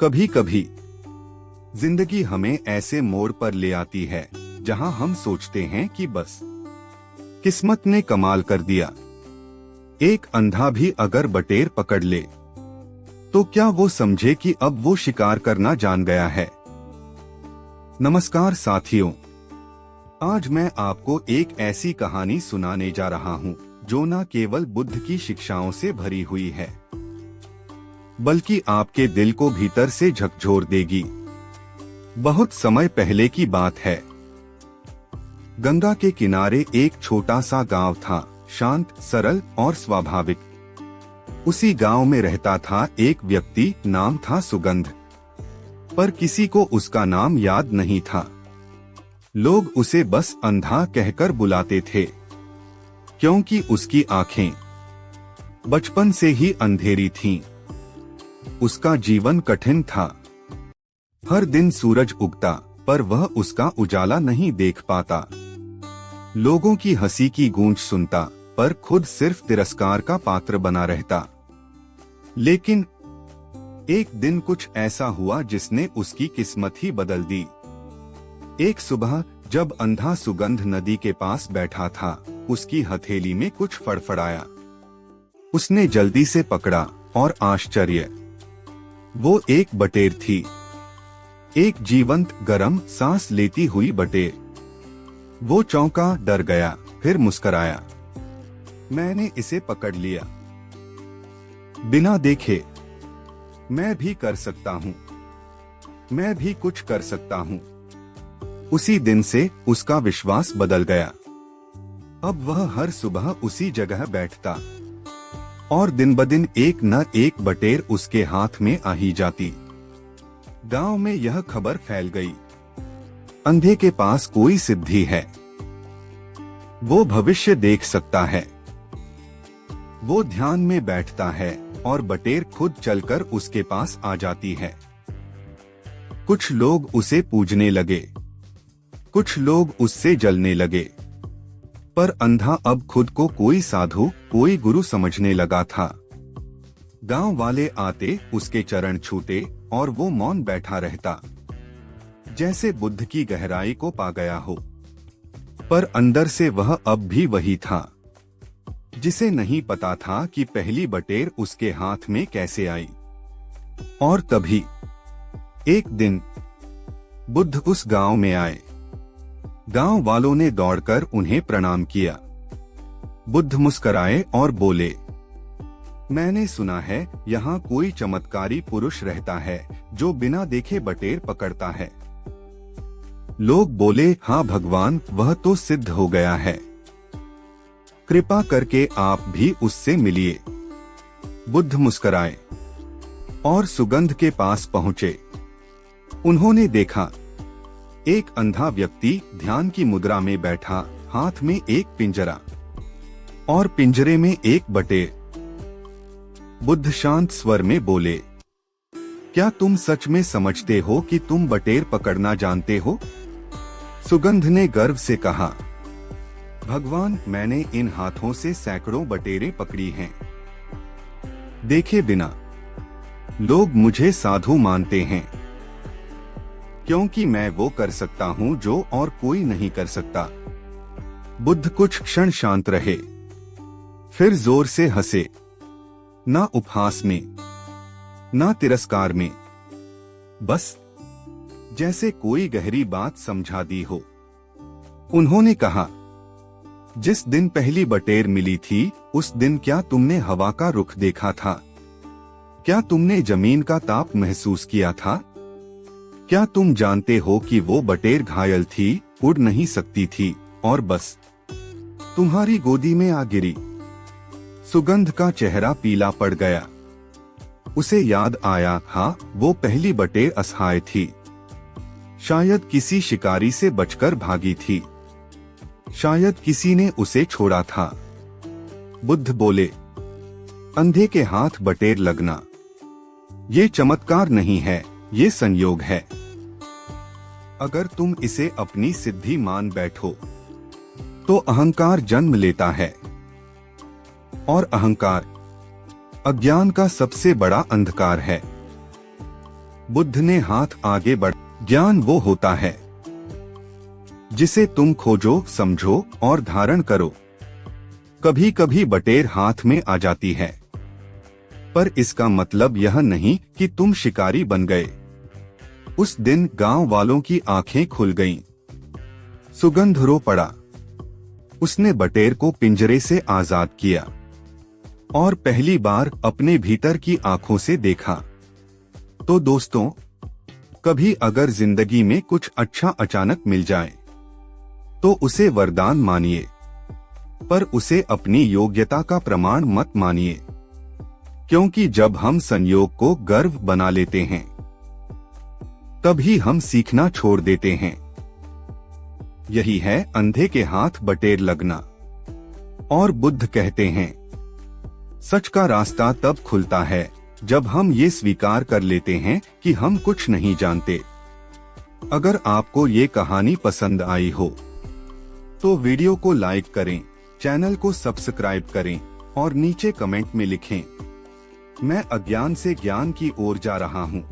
कभी कभी जिंदगी हमें ऐसे मोड़ पर ले आती है जहां हम सोचते हैं कि बस किस्मत ने कमाल कर दिया। एक अंधा भी अगर बटेर पकड़ ले तो क्या वो समझे कि अब वो शिकार करना जान गया है। नमस्कार साथियों, आज मैं आपको एक ऐसी कहानी सुनाने जा रहा हूं जो न केवल बुद्ध की शिक्षाओं से भरी हुई है बल्कि आपके दिल को भीतर से झकझोर देगी। बहुत समय पहले की बात है। गंगा के किनारे एक छोटा सा गांव था, शांत, सरल और स्वाभाविक। उसी गांव में रहता था एक व्यक्ति, नाम था सुगंध। पर किसी को उसका नाम याद नहीं था। लोग उसे बस अंधा कहकर बुलाते थे, क्योंकि उसकी आंखें बचपन से ही अंधेरी थीं। उसका जीवन कठिन था। हर दिन सूरज उगता पर वह उसका उजाला नहीं देख पाता। लोगों की हंसी की गूंज सुनता पर खुद सिर्फ तिरस्कार का पात्र बना रहता। लेकिन एक दिन कुछ ऐसा हुआ जिसने उसकी किस्मत ही बदल दी। एक सुबह जब अंधा सुगंध नदी के पास बैठा था, उसकी हथेली में कुछ फड़फड़ाया। उसने जल्दी से पकड़ा और आश्चर्य, वो एक बटेर थी। एक जीवंत, गरम, सांस लेती हुई बटेर। वो चौंका, डर गया, फिर मुस्कराया। मैंने इसे पकड़ लिया। बिना देखे। मैं भी कर सकता हूँ। मैं भी कुछ कर सकता हूँ। उसी दिन से उसका विश्वास बदल गया। अब वह हर सुबह उसी जगह बैठता और दिन ब दिन एक न एक बटेर उसके हाथ में आ ही जाती। गांव में यह खबर फैल गई, अंधे के पास कोई सिद्धि है। वो भविष्य देख सकता है। वो ध्यान में बैठता है और बटेर खुद चलकर उसके पास आ जाती है। कुछ लोग उसे पूजने लगे, कुछ लोग उससे जलने लगे, पर अंधा अब खुद को कोई साधु, कोई गुरु समझने लगा था। गांव वाले आते, उसके चरण छूते और वो मौन बैठा रहता, जैसे बुद्ध की गहराई को पा गया हो। पर अंदर से वह अब भी वही था, जिसे नहीं पता था कि पहली बटेर उसके हाथ में कैसे आई। और तभी एक दिन बुद्ध उस गांव में आए। गांव वालों ने दौड़कर उन्हें प्रणाम किया। बुद्ध मुस्कराए और बोले, मैंने सुना है यहाँ कोई चमत्कारी पुरुष रहता है जो बिना देखे बटेर पकड़ता है। लोग बोले, हाँ भगवान, वह तो सिद्ध हो गया है। कृपा करके आप भी उससे मिलिए। बुद्ध मुस्कराए और सुगंध के पास पहुंचे। उन्होंने देखा, एक अंधा व्यक्ति ध्यान की मुद्रा में बैठा, हाथ में एक पिंजरा और पिंजरे में एक बटेर। बुद्ध शांत स्वर में बोले, क्या तुम सच में समझते हो कि तुम बटेर पकड़ना जानते हो? सुगंध ने गर्व से कहा, भगवान, मैंने इन हाथों से सैकड़ों बटेरें पकड़ी हैं। देखे बिना लोग मुझे साधु मानते हैं, क्योंकि मैं वो कर सकता हूँ जो और कोई नहीं कर सकता। बुद्ध कुछ क्षण शांत रहे, फिर जोर से हंसे, ना उपहास में, ना तिरस्कार में, बस जैसे कोई गहरी बात समझा दी हो। उन्होंने कहा, जिस दिन पहली बटेर मिली थी, उस दिन क्या तुमने हवा का रुख देखा था? क्या तुमने जमीन का ताप महसूस किया था? क्या तुम जानते हो कि वो बटेर घायल थी, उड़ नहीं सकती थी और बस तुम्हारी गोदी में आ गिरी? सुगंध का चेहरा पीला पड़ गया। उसे याद आया, हाँ, वो पहली बटेर असहाय थी। शायद किसी शिकारी से बचकर भागी थी। शायद किसी ने उसे छोड़ा था। बुद्ध बोले, अंधे के हाथ बटेर लगना ये चमत्कार नहीं है, ये संयोग है। अगर तुम इसे अपनी सिद्धि मान बैठो तो अहंकार जन्म लेता है, और अहंकार अज्ञान का सबसे बड़ा अंधकार है। बुद्ध ने हाथ आगे बढ़। ज्ञान वो होता है जिसे तुम खोजो, समझो और धारण करो। कभी कभी बटेर हाथ में आ जाती है, पर इसका मतलब यह नहीं कि तुम शिकारी बन गए। उस दिन गांव वालों की आंखें खुल गईं। सुगंध रो पड़ा। उसने बटेर को पिंजरे से आजाद किया और पहली बार अपने भीतर की आंखों से देखा। तो दोस्तों, कभी अगर जिंदगी में कुछ अच्छा अचानक मिल जाए तो उसे वरदान मानिए, पर उसे अपनी योग्यता का प्रमाण मत मानिए, क्योंकि जब हम संयोग को गर्व बना लेते हैं तभी हम सीखना छोड़ देते हैं। यही है अंधे के हाथ बटेर लगना। और बुद्ध कहते हैं, सच का रास्ता तब खुलता है जब हम ये स्वीकार कर लेते हैं कि हम कुछ नहीं जानते। अगर आपको ये कहानी पसंद आई हो तो वीडियो को लाइक करें, चैनल को सब्सक्राइब करें और नीचे कमेंट में लिखें, मैं अज्ञान से ज्ञान की ओर जा रहा हूँ।